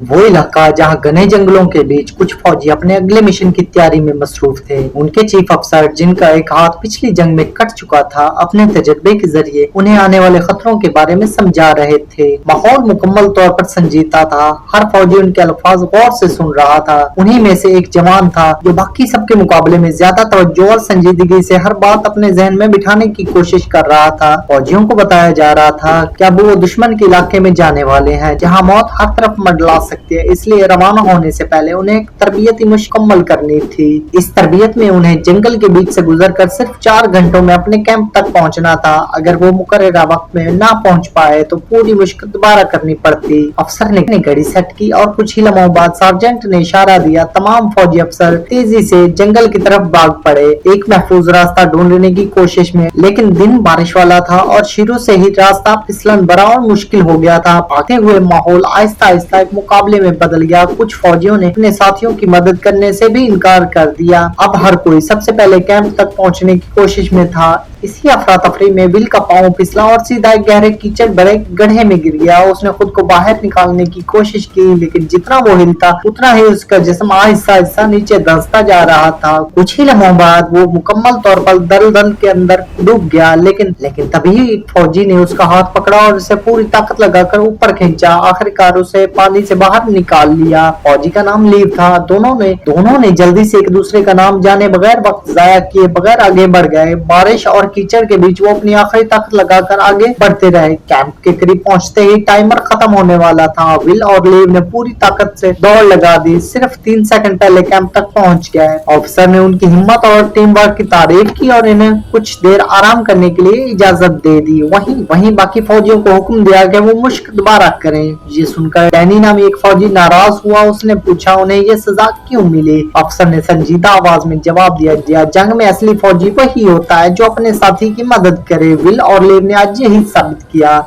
वो इलाका जहां घने जंगलों के बीच कुछ फौजी अपने अगले मिशन की तैयारी में मसरूफ थे। उनके चीफ अफसर, जिनका एक हाथ पिछली जंग में कट चुका था, अपने तजर्बे के जरिए उन्हें आने वाले खतरों के बारे में समझा रहे थे। माहौल मुकम्मल तौर पर संजीदा था। हर फौजी उनके अल्फाज गौर से सुन रहा था। उन्हीं में से एक जवान था जो बाकी सबके मुकाबले में ज्यादा तवज्जो और संजीदगी से हर बात अपने जहन में बिठाने की कोशिश कर रहा था। फौजियों को बताया जा रहा था कि अब वो दुश्मन के इलाके में जाने वाले हैं, जहाँ मौत हर तरफ मंडला सकती है। इसलिए रवाना होने से पहले उन्हें एक तरबियत मुकम्मल करनी थी। इस तरबियत में उन्हें जंगल के बीच से गुजरकर सिर्फ 4 घंटों में अपने कैंप तक पहुंचना था। अगर वो मुकर्ररा वक्त में ना पहुंच पाए तो पूरी मुश्किल दोबारा करनी पड़ती। अफसर ने घड़ी सेट की और कुछ ही लम्हों बाद सार्जेंट ने इशारा दिया। तमाम फौजी अफसर तेजी से जंगल की तरफ भाग पड़े, एक महफूज रास्ता ढूंढने की कोशिश में। लेकिन दिन बारिश वाला था और शुरू से ही रास्ता फिसलन भरा और मुश्किल हो गया था। भागते हुए माहौल आहिस्ता आहिस्ता एक मुकाबले में बदल गया। कुछ फौजियों ने अपने साथियों की मदद करने से भी इनकार कर दिया। अब हर कोई सबसे पहले कैंप तक पहुंचने की कोशिश में था। इसी अफरा तफरी में विल का पांव फिसला और सीधा एक गहरे कीचड़ भरे गड्ढे में गिर गया। उसने खुद को बाहर निकालने की कोशिश की, लेकिन जितना वो हिलता उतना ही उसका जिस्म आहिस्ता आहिस्ता नीचे धंसता जा रहा था। कुछ ही लम्हों बाद वो मुकम्मल तौर पर दलदल के अंदर डूब गया। लेकिन तभी एक फौजी ने उसका हाथ पकड़ा और उसे पूरी ताकत लगाकर ऊपर खींचा। आखिरकार उसे पानी से बाहर निकाल लिया। फौजी का नाम लीव था। दोनों ने जल्दी से एक दूसरे का नाम जाने बगैर, वक्त जाया किए बगैर आगे बढ़ गए। बारिश और कीचड़ के बीच वो अपनी आखिरी ताकत लगाकर आगे बढ़ते रहे। कैंप के करीब पहुंचते ही टाइमर खत्म होने वाला था। विल और लीव ने पूरी ताकत से दौड़ लगा दी। सिर्फ 3 सेकंड पहले कैंप तक पहुंच गए। ऑफिसर ने उनकी हिम्मत और टीम वर्क की तारीफ की और इन्हें कुछ देर आराम करने के लिए इजाजत दे दी। वहीं बाकी फौजियों को हुक्म दिया कि वो मुश्क दोबारा करें। ये सुनकर डैनी नामी एक फौजी नाराज हुआ। उसने पूछा, उन्हें ये सजा क्यों मिली? अफसर ने संजीदा आवाज में जवाब दिया, जंग में असली फौजी वही होता है जो अपने साथी की मदद करे। विल और लीव ने आज यही साबित किया।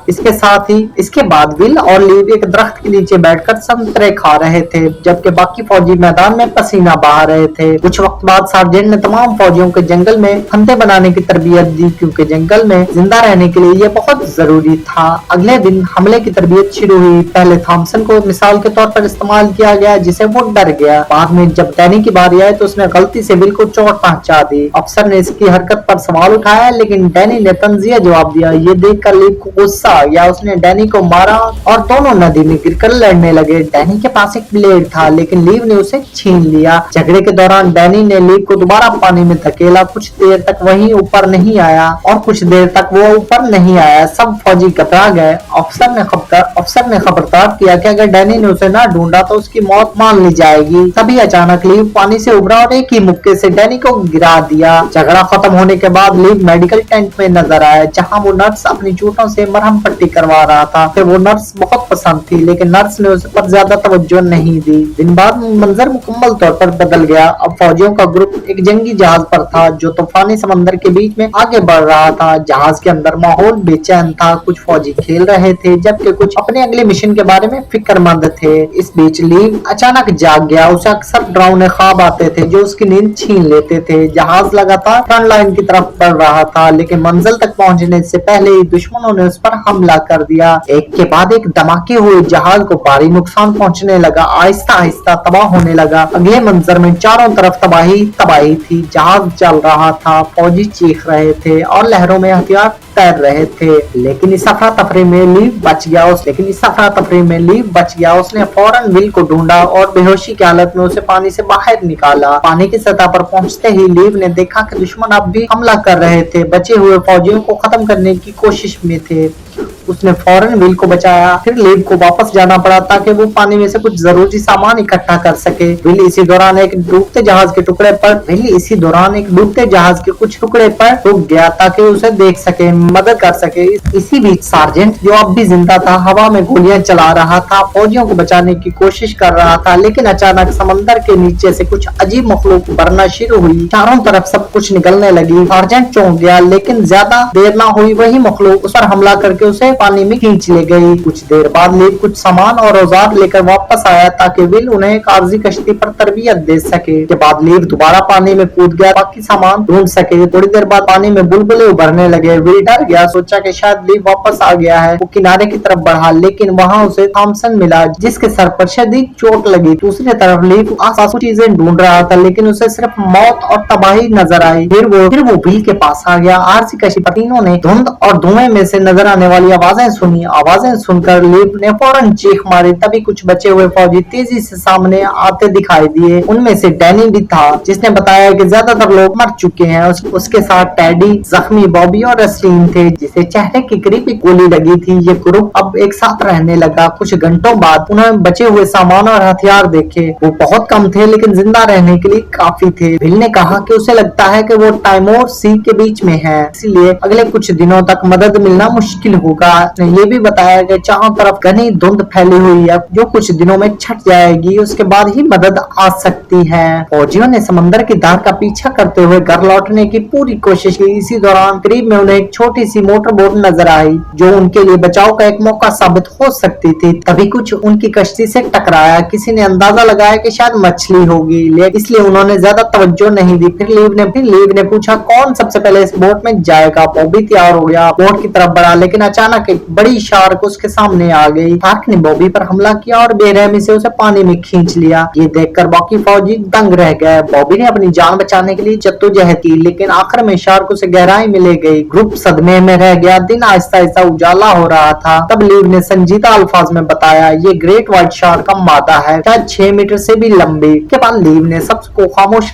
इसके बाद विल और लीव एक दरख्त के नीचे बैठकर संतरे खा रहे थे, जबकि बाकी फौजी मैदान में पसीना बहा रहे थे। कुछ वक्त बाद सार्जेंट ने तमाम फौजियों को जंगल में फंदे बनाने की तरबियत दी, क्योंकि जंगल में जिंदा रहने के लिए ये बहुत जरूरी था। अगले दिन हमले की तरबियत शुरू हुई। पहले थॉमसन को मिसाल के तौर पर इस्तेमाल किया गया, जिसे वो डर गया। बाद में जब डैनी की बारी आई तो उसने गलती से विल को चोट पहुंचा दी। अफसर ने इसकी हरकत पर सवाल उठाया, लेकिन डैनी ने तंजिया जवाब दिया। ये देखकर लीव को गुस्सा आ गया। उसने डैनी को मारा और दोनों नदी में गिरकर लड़ने लगे। डैनी के पास एक ब्लेड था, लेकिन लीव ने उसे छीन लिया। झगड़े के दौरान डैनी ने लीव को दोबारा पानी में धकेला। कुछ देर तक वही ऊपर नहीं आया और कुछ देर तक वो ऊपर नहीं आया। सब फौजी घबरा गए। अफसर ने खबरदार किया कि अगर डैनी ने उसे ना ढूंढा तो उसकी मौत मान ली जाएगी। तभी अचानक लीव पानी से उभरा और एक ही मुक्के से डैनी को गिरा दिया। झगड़ा खत्म होने के बाद लीव मेडिकल टेंट में नजर आया, जहां वो नर्स अपनी चोटों से मरहम पट्टी करवा रहा था। फिर वो नर्स बहुत पसंद थी, लेकिन नर्स ने उस पर ज्यादा तवज्जो नहीं दी। दिन बाद मंजर मुकम्मल तौर पर बदल गया। अब फौजियों का ग्रुप एक जंगी जहाज पर था, जो तूफानी समंदर के बीच में आगे बढ़ रहा था। जहाज के अंदर माहौल बेचैन था। कुछ फौजी खेल रहे थे, जबकि कुछ अपने अगले मिशन के बारे में फिक्रमंद थे। इस बीच लीव अचानक जाग गया। उसे अक्सर डरावने ख्वाब आते थे जो उसकी नींद छीन लेते थे। जहाज लगातार फ्रंट लाइन की तरफ बढ़ रहा था, लेकिन मंजिल तक पहुंचने से पहले ही दुश्मनों ने उस पर हमला कर दिया। एक के बाद एक धमाके हुए। जहाज को भारी नुकसान पहुंचने लगा। आहिस्ता आहिस्ता तबाह होने लगा। अगले मंजर में चारों तरफ तबाही थी। जहाज चल रहा था, फौजी चीख रहे थे और लहरों में हथियार तैर रहे थे। लेकिन इस अफरा तफरी में लीव बच गया। उसने फौरन विल को ढूंढा और बेहोशी की हालत में उसे पानी से बाहर निकाला। पानी की सतह पर पहुंचते ही लीव ने देखा कि दुश्मन अब भी हमला कर रहे थे। बचे हुए फौजियों को खत्म करने की कोशिश में थे। उसने फौरन विल को बचाया। फिर लीव को वापस जाना पड़ा ताकि वो पानी में से कुछ जरूरी सामान इकट्ठा कर सके। विल इसी दौरान एक डूबते जहाज के कुछ टुकड़े पर रुक गया ताकि उसे देख सके, मदद कर सके। इसी बीच सार्जेंट, जो अब भी जिंदा था, हवा में गोलियां चला रहा था, फौजियों को बचाने की कोशिश कर रहा था। लेकिन अचानक समंदर के नीचे से कुछ अजीब मखलूक बढ़ना शुरू हुई। चारों तरफ सब कुछ निकलने लगी। सार्जेंट चौंक गया, लेकिन ज्यादा देर ना हुई। वही मखलूक उस पर हमला करके उसे पानी में खींच ले गई। कुछ देर बाद लीव कुछ सामान और औजार लेकर वापस आया ताकि विल उन्हें एक आरजी कश्ती पर तरबियत दे सके। के बाद लीव दोबारा पानी में कूद गया बाकी सामान ढूंढ सके। थोड़ी देर बाद पानी में बुलबुले उभरने लगे। विल डर गया, सोचा कि शायद लीव वापस आ गया है। वो किनारे की तरफ बढ़ा, लेकिन वहाँ उसे थॉमसन मिला जिसके सर पर शदीद चोट लगी। दूसरी तरफ लीव आसपास चीजें ढूंढ रहा था, लेकिन उसे सिर्फ मौत और तबाही नजर आई। फिर वो विल के पास आ गया। आरसी कश्ती पर तीनों ने धुंध और धुएं में से नजर आने वाली आवाजें सुनी। आवाजें सुनकर लीव ने फौरन चीख मारी। तभी कुछ बचे हुए फौजी तेजी से सामने आते दिखाई दिए। उनमें से डैनी भी था, जिसने बताया कि ज्यादातर लोग मर चुके हैं। उसके साथ टैडी, जख्मी बॉबी और रसलीन थे, जिसे चेहरे के करीब एक गोली लगी थी। ये ग्रुप अब एक साथ रहने लगा। कुछ घंटों बाद उन्होंने बचे हुए सामान और हथियार देखे। वो बहुत कम थे, लेकिन जिंदा रहने के लिए काफी थे। विल ने कहा कि उसे लगता है कि वो टाइमोर सी के बीच में है, इसलिए अगले कुछ दिनों तक मदद मिलना मुश्किल होगा। उसने ये भी बताया कि चारों तरफ घनी धुंध फैली हुई है, जो कुछ दिनों में छट जाएगी। उसके बाद ही मदद आ सकती है। फौजियों ने समंदर की धार का पीछा करते हुए घर लौटने की पूरी कोशिश की। इसी दौरान करीब में उन्हें एक छोटी सी मोटर बोट नजर आई, जो उनके लिए बचाव का एक मौका साबित हो सकती थी। तभी कुछ उनकी कश्ती से टकराया। किसी ने अंदाजा लगाया कि शायद मछली होगी, इसलिए उन्होंने ज्यादा तवज्जो नहीं दी। फिर लीव ने पूछा कौन सबसे पहले इस बोट में जाएगा। बॉबी तैयार हो गया, बोट की तरफ बढ़ा, लेकिन अचानक एक बड़ी शार्क उसके सामने आ गई। शार्क ने बॉबी पर हमला किया और बेरहमी से उसे पानी में खींच लिया। ये देखकर बाकी फौजी दंग रह गए। बॉबी ने अपनी जान बचाने के लिए जद्दोजहद की, लेकिन आखिर में शार्क उसे गहराई में ले गई। ग्रुप सदमे में रह गया। दिन आहिस्ता आहिस्ता उजाला हो रहा था। तब लीव ने संजीदा अल्फाज में बताया, ये ग्रेट व्हाइट शार्क का मादा है, शायद 6 मीटर से भी लंबी। इसके बाद लीव ने सबको खामोश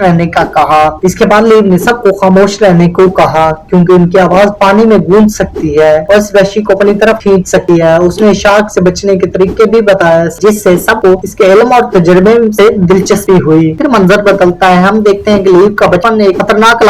रहने को कहा, क्योंकि उनकी आवाज पानी में गूंज सकती है और इस वहशी को अपनी तरफ खींच सकती है। उसने शार्क से बचने के तरीके भी बताया, जिससे सबको इसके इल्म और तजुर्बे से दिलचस्पी हुई। फिर मंजर बदलता है। हम देखते हैं कि लीव का बचपन का एक खतरनाक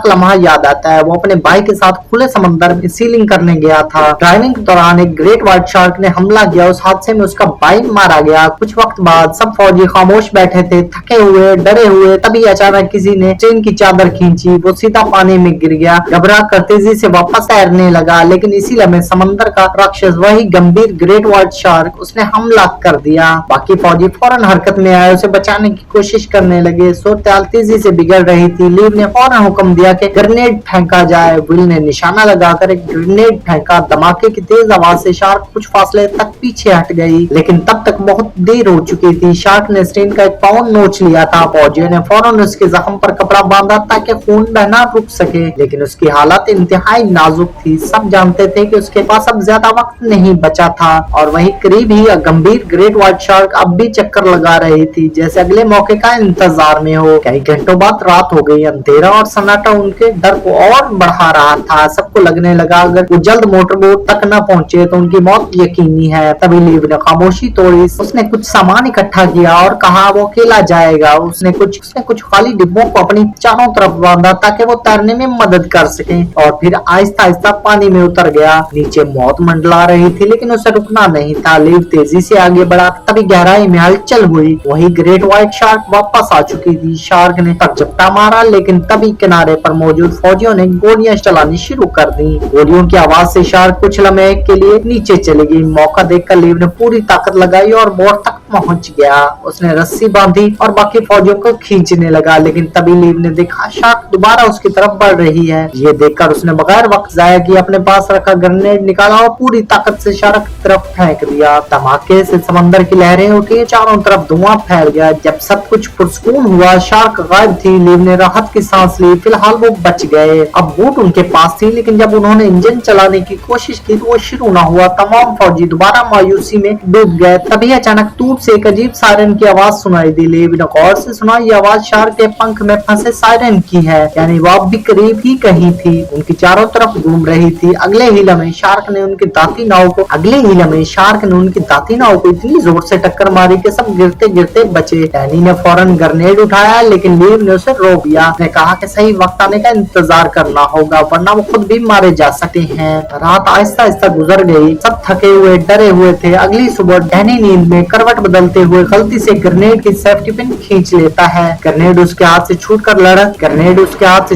लम्हा याद आता है। वो अपने भाई के साथ खुले समंदर में सीलिंग करने गया था। ड्राइविंग के दौरान एक ग्रेट व्हाइट शार्क ने हमला किया। उस हादसे में उसका भाई मारा गया। कुछ वक्त बाद सब फौजी खामोश बैठे थे, थके हुए, डरे हुए। तभी अचानक किसी ने ट्रेन की चादर खींची। वो सीधा पानी में गिर गया। घबरा कर तेजी से वापस तैरने लगा, लेकिन इसी लम्हे समंदर का राक्षस, वही गंभीर ग्रेट व्हाइट शार्क, उसने हमला कर दिया। बाकी फौजी फौरन हरकत में आए, उसे बचाने की कोशिश करने लगे। सूरत-ए-हाल तेजी से बिगड़ रही थी। लीव ने फौरन हुक्म दिया कि ग्रेनेड फेंका जाए। विल ने निशाना लगाकर एक ग्रेनेड फेंका। धमाके की तेज आवाज से शार्क कुछ फासले तक पीछे हट गई, लेकिन तब तक बहुत देर हो चुकी थी। शार्क ने स्टेन का एक पाउंड नोच लिया था। फौजियों ने फौरन उसके जख्म पर कपड़ा बांधा ताकि खून बहना रुक सके, लेकिन उसकी हालत इंतहाई नाजुक थी। सब जानते थे कि उसके पास अब ज्यादा वक्त नहीं बचा था, और वहीं करीब ही गंभीर ग्रेट व्हाइट शार्क अब भी चक्कर लगा रही थी, जैसे अगले मौके का इंतजार में हो। कई घंटों बाद रात हो गई। अंधेरा और सन्नाटा उनके डर को और बढ़ा रहा था। सबको लगने लगा अगर वो जल्द मोटर बोट तक न पहुंचे तो उनकी मौत यकीनी है। तभी लीव ने खामोशी तोड़ी। उसने कुछ सामान इकट्ठा किया और कहा वो अकेला जाएगा। उसने कुछ खाली डिब्बों को अपनी चारों तरफ बांधा ताकि वो तैरने में मदद कर सके, और फिर आहिस्ता आहिस्ता पानी में उतर गया। नीचे मौत मंडला रही थी, लेकिन उसे रुकना नहीं था। लीव तेजी से आगे बढ़ा। तभी गहराई में हलचल हुई। वही ग्रेट व्हाइट शार्क वापस आ चुकी थी। शार्क ने तब झपटा मारा, लेकिन तभी किनारे पर मौजूद फौजियों ने गोलियां चलानी शुरू कर दी। गोलियों की आवाज से शार्क कुछ लम्हे के लिए नीचे चली गई। मौका देखकर लीव ने पूरी ताकत लगाई और बोट तक पहुंच गया। उसने रस्सी बांधी और बाकी फौजियों को खींचने लगा, लेकिन तभी लीव ने देखा शार्क दोबारा उसकी तरफ बढ़ रही है। ये देखकर उसने बगैर वक्त जाया किए अपने पास रखा ग्रेनेड निकाला और पूरी ताकत से शार्क की तरफ फेंक दिया। धमाके से समंदर की लहरें उठी, चारों तरफ धुआं फैल गया। जब सब कुछ पुरसकून हुआ, शार्क गायब थी। लीव ने राहत की सांस ली। फिलहाल वो बच गए। अब बोट उनके पास थी, लेकिन जब उन्होंने इंजन चलाने की कोशिश की तो वो शुरू न हुआ। तमाम फौजी दोबारा मायूसी में डूब गए। तभी अचानक दूर से एक अजीब सायरन की आवाज सुनाई दी। लीव ने गौर से सुना, ये आवाज शार्क के पंख में फंसे सायरन की है, यानी वो अब भी करीब ही कहीं थी, उनकी चारों तरफ घूम रही थी। अगले ही लम्हे शार्क ने उनकी दाती नाव को इतनी जोर से टक्कर मारी कि सब गिरते गिरते बचे। डैनी ने फौरन ग्रेनेड उठाया, लेकिन लीव ने उसे रोक दिया। उसने कहा कि सही वक्त आने का इंतजार करना होगा, वरना वो खुद भी मारे जा सकते हैं। रात आहिस्ता आहिस्ता गुजर गई। सब थके हुए, डरे हुए थे। अगली सुबह डैनी नींद में करवट बदलते हुए गलती से ग्रेनेड की सेफ्टी पिन खींच लेता है। ग्रेनेड उसके हाथ से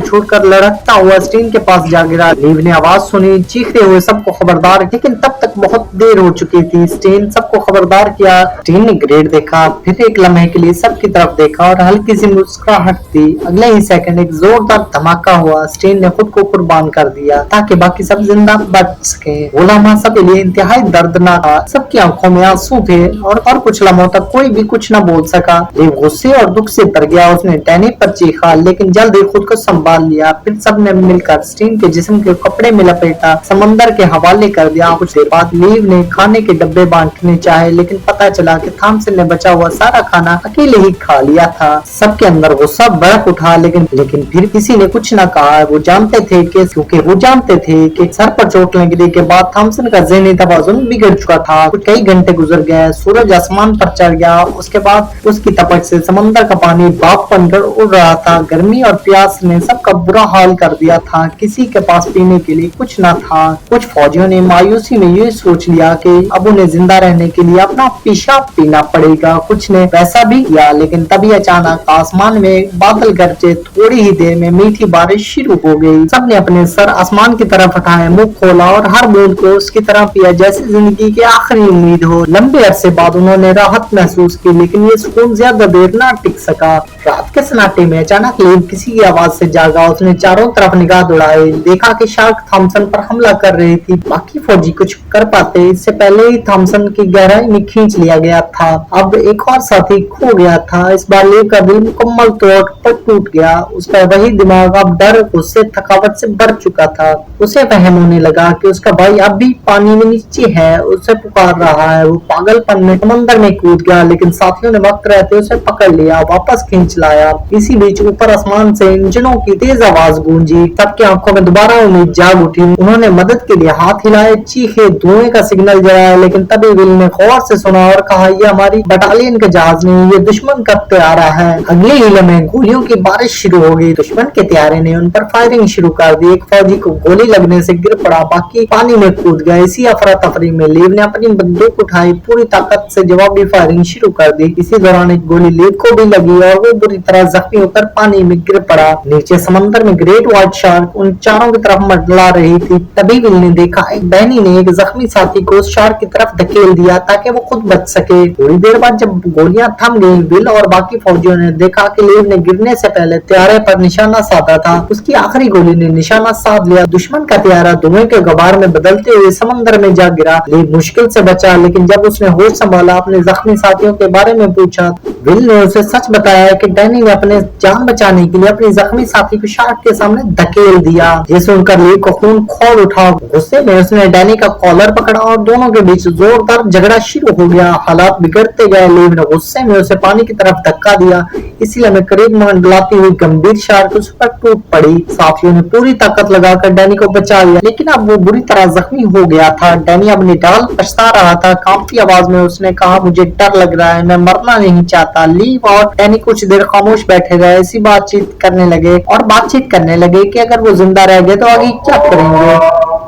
छूटकर लड़कता हुआ स्टीन के पास जा गिरा। लीव ने आवाज सुनी, चीखते हुए सबको खबरदार, लेकिन तब तक बहुत देर हो चुकी थी। स्टीन सबको खबरदार किया। स्टीन ने ग्रेनेड देखा, फिर एक लम्हे के लिए सबकी तरफ देखा और हल्की सी मुस्कुराहट दी। अगले ही सेकंड एक जोरदार धमाका हुआ। स्टीन ने खुद को कुर्बान कर दिया ताकि बाकी सब जिंदा बच सके। वो लम्हा सबके लिए इंतहाई दर्दनाक था। सबकी आंखों में आंसू थे और कुछ लम्हों तक कोई भी कुछ न बोल सका। लीव गुस्से और दुख से भर गया। उसने डैनी पर चीखा, लेकिन जल्द ही खुद को संभाल लिया। फिर सबने मिलकर स्टीन के जिस्म के कपड़े में लपेटा समंदर के हवाले कर दिया। कुछ देर बाद लीव ने खाने के डब्बे बांटने चाहे, लेकिन पता चला कि थॉमसन ने बचा हुआ सारा खाना अकेले ही खा लिया था। सबके अंदर गुस्सा भड़क उठा, लेकिन फिर किसी ने कुछ न कहा। वो जानते थे कि सर पर चोट लगने के बाद थॉमसन का ज़हनी तवाज़ुन बिगड़ चुका था। कुछ कई घंटे गुजर गए। सूरज आसमान पर चढ़ गया। उसके बाद उसकी तपश से समंदर का पानी भाप बनकर उड़ रहा था। गर्मी और प्यास ने सबका बुरा हाल कर दिया था। किसी के पास पीने के लिए कुछ न था। कुछ फौजियों ने मायूसी में ये सोच लिया कि अब उन्हें जिंदा रहने के लिए अपना पेशाब पीना पड़ेगा। कुछ ने वैसा भी किया, लेकिन तभी अचानक आसमान में बादल गरजे। थोड़ी ही देर में मीठी बारिश शुरू हो गई। सबने अपने सर आसमान की तरफ उठाए, मुंह खोला और हर बूंद को उसकी तरह पिया जैसे जिंदगी की आखिरी उम्मीद हो। लंबे अरसे बाद उन्होंने राहत महसूस की, लेकिन ये सुकून ज्यादा देर न टिक सका। रात के सन्नाटे में अचानक लीव किसी की आवाज से जागा। उसने चारों तरफ निगाह दौड़ाई, देखा कि शार्क थॉमसन पर हमला कर रही थी। बाकी फौजी कुछ कर पाते इससे पहले ही थॉमसन की गहराई में खींच लिया गया था। अब एक और साथी खो गया था। इस बार लीव का दिल मुकम्मल तौर पर टूट गया। उसका वही दिमाग अब डर, गुस्से, थकावट से भर चुका था। उसे वहम होने लगा कि उसका भाई अब भी पानी में नीचे है, उसे पुकार रहा है। वो पागलपन में समंदर में कूद गया, लेकिन साथियों ने वक्त रहते उसे पकड़ लिया, वापस खींच लाया। इसी बीच ऊपर आसमान से इंजनों की तेज आवाज गूंजी। सबकी आंखों में दोबारा उम्मीद जाग उठी। उन्होंने मदद के लिए हाथ हिलाए, चीखे, धुएं का सिग्नल जलाया, लेकिन तभी विल ने गौर से सुना और कहा, ये हमारी बटालियन के जहाज नहीं, ये दुश्मन का तैयारा है। अगले ही लम्हे गोलियों की बारिश शुरू हो गई। दुश्मन के तैयारे ने उन पर फायरिंग शुरू कर दी। एक फौजी को गोली लगने से गिर पड़ा, बाकी पानी में कूद गए। इसी अफरा तफरी में लीव ने अपनी बंदूक उठाई, पूरी ताकत से जवाबी फायरिंग शुरू कर दी। इसी दौरान एक गोली लीव को भी लगी और वो बुरी तरह जख्मी होकर पानी में गिर पड़ा। नीचे समंदर में ग्रेट व्हाइट शार्क उन चारों की तरफ मंडला रही थी। तभी विल ने देखा एक बहनी ने एक जख्मी साथी को उस शार्क की तरफ धकेल दिया ताकि वो खुद बच सके। थोड़ी देर बाद जब गोलियां थम गई, विल और बाकी फौजियों ने देखा कि लीव ने गिरने से पहले तैयारे पर निशाना साधा था। उसकी आखिरी गोली ने निशाना साध लिया। दुश्मन का तैयारा धुएं के गुबार में बदलते हुए समंदर में जा गिरा। लीव मुश्किल से बचा, लेकिन जब उसने होश संभाला, अपने जख्मी साथियों के बारे में पूछा। विल ने उसे सच बताया कि डैनी ने अपने जान बचाने के लिए अपने जख्मी साथी को शार्क के सामने धकेल दिया। ये सुनकर लीव को खून खौल उठा। गुस्से में उसने डैनी का कॉलर पकड़ा और दोनों के बीच जोरदार झगड़ा शुरू हो गया। हालात बिगड़ते गए। लीव ने गुस्से में उसे पानी की तरफ धक्का दिया। इसी में करीब मंडलाती हुई गंभीर शार्क उस पर टूट पड़ी। साथियों ने पूरी ताकत लगाकर डैनी को बचा लिया, लेकिन अब वो बुरी तरह जख्मी हो गया था। डैनी अपनी ढाल पछता रहा था। कांपती आवाज में उसने कहा, मुझे डर लग रहा है, मैं मरना नहीं चाहता। लीव और डैनी कुछ देर खामोश बैठे रहे। ऐसी बातचीत करने लगे कि अगर वो जिंदा रह गए तो आगे क्या करेंगे,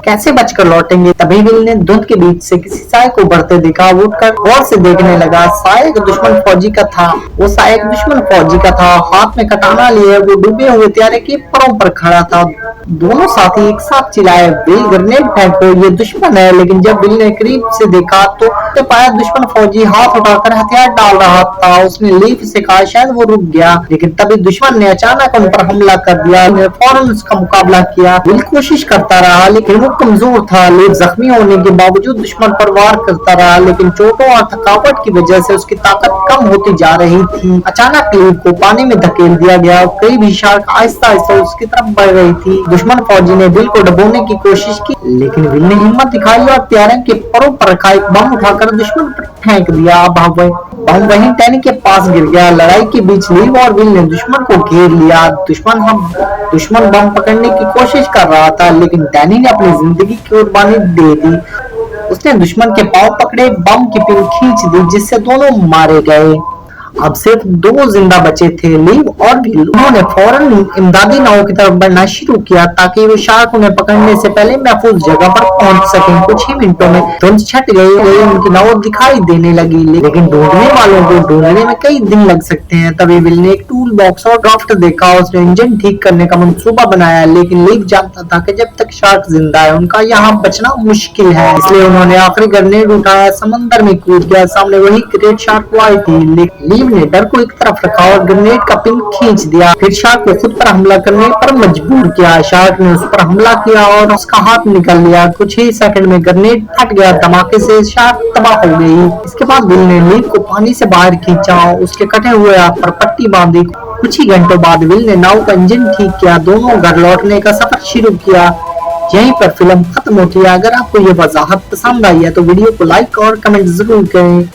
कैसे बचकर लौटेंगे। तभी विल ने धुंध के बीच से किसी साए को बढ़ते देखा। वो उठकर गौर से देखने लगा। साया एक दुश्मन फौजी का था। हाथ में कटाना लिए वो डूबे हुए तैयारे के परों पर खड़ा था। दोनों साथी एक साथ चिल्लाए, विल ग्रेनेड फेंको, ये दुश्मन है। लेकिन जब विल ने करीब से देखा तो पाया दुश्मन फौजी हाथ उठाकर हथियार डाल रहा था। उसने लीव से कहा शायद वो रुक गया, लेकिन तभी दुश्मन ने अचानक उन पर हमला कर दिया। फौरन उसका मुकाबला किया। विल कोशिश करता रहा, लेकिन वो कमजोर था। लीव जख्मी होने के बावजूद दुश्मन पर वार करता रहा, लेकिन चोटों और थकावट की वजह से उसकी ताकत कम होती जा रही थी। अचानक लीव को पानी में धकेल दिया गया। कई भी शार्क आहिस्ता आहिस्ता उसकी तरफ बढ़ रही थी। दुश्मन फौजी ने विल को डुबोने की कोशिश की, लेकिन विल ने हिम्मत दिखाई और तैयारे के परों पर रखा एक बम उठाकर दुश्मन पर फेंक दिया। बम वहीं डैनी के पास गिर गया। लड़ाई के बीच लीव और विल ने दुश्मन को घेर लिया। दुश्मन बम पकड़ने की कोशिश कर रहा था, लेकिन डैनी ने अपनी जिंदगी की कुर्बानी दे दी। उसने दुश्मन के पांव पकड़े, बम की पिन खींच दी, जिससे दोनों मारे गए। अब सिर्फ 2 जिंदा बचे थे, लिव और विल। उन्होंने फौरन इमदादी नाव की तरफ बढ़ना शुरू किया ताकि वो शार्क उन्हें पकड़ने से पहले महफूज जगह पर पहुंच सकें। कुछ ही मिनटों में धुंध छट गई, उनकी नाव दिखाई देने लगी, लेकिन ढूंढने वालों को ढूंढने में कई दिन लग सकते हैं। तभी विल ने एक टूल बॉक्स और ड्राफ्ट देखा। उसने इंजन ठीक करने का मंसूबा बनाया, लेकिन लिव जानता था कि जब तक शार्क जिंदा है उनका यहाँ बचना मुश्किल है। इसलिए उन्होंने आखिरी ग्रेनेड उठाया, समंदर में कूद गया। सामने वही ग्रेट शार्क आई थी, लेकिन लिव ने डर को एक तरफ रखा और ग्रेनेड का पिन खींच दिया। फिर शार्क को खुद पर हमला करने पर मजबूर किया। शार्क ने उस पर हमला किया और उसका हाथ निकल लिया। कुछ ही सेकंड में ग्रेनेड फट गया। धमाके से शार्क तबाह हो गई। इसके बाद विल ने लिव को पानी से बाहर खींचा, उसके कटे हुए हाथ पर पट्टी बांधी। कुछ ही घंटों बाद विल ने नाव का इंजन ठीक किया, दोनों घर लौटने का सफर शुरू किया। यहीं पर फिल्म खत्म होती है। अगर आपको ये वजाहत पसंद आई है तो वीडियो को लाइक और कमेंट जरूर करें।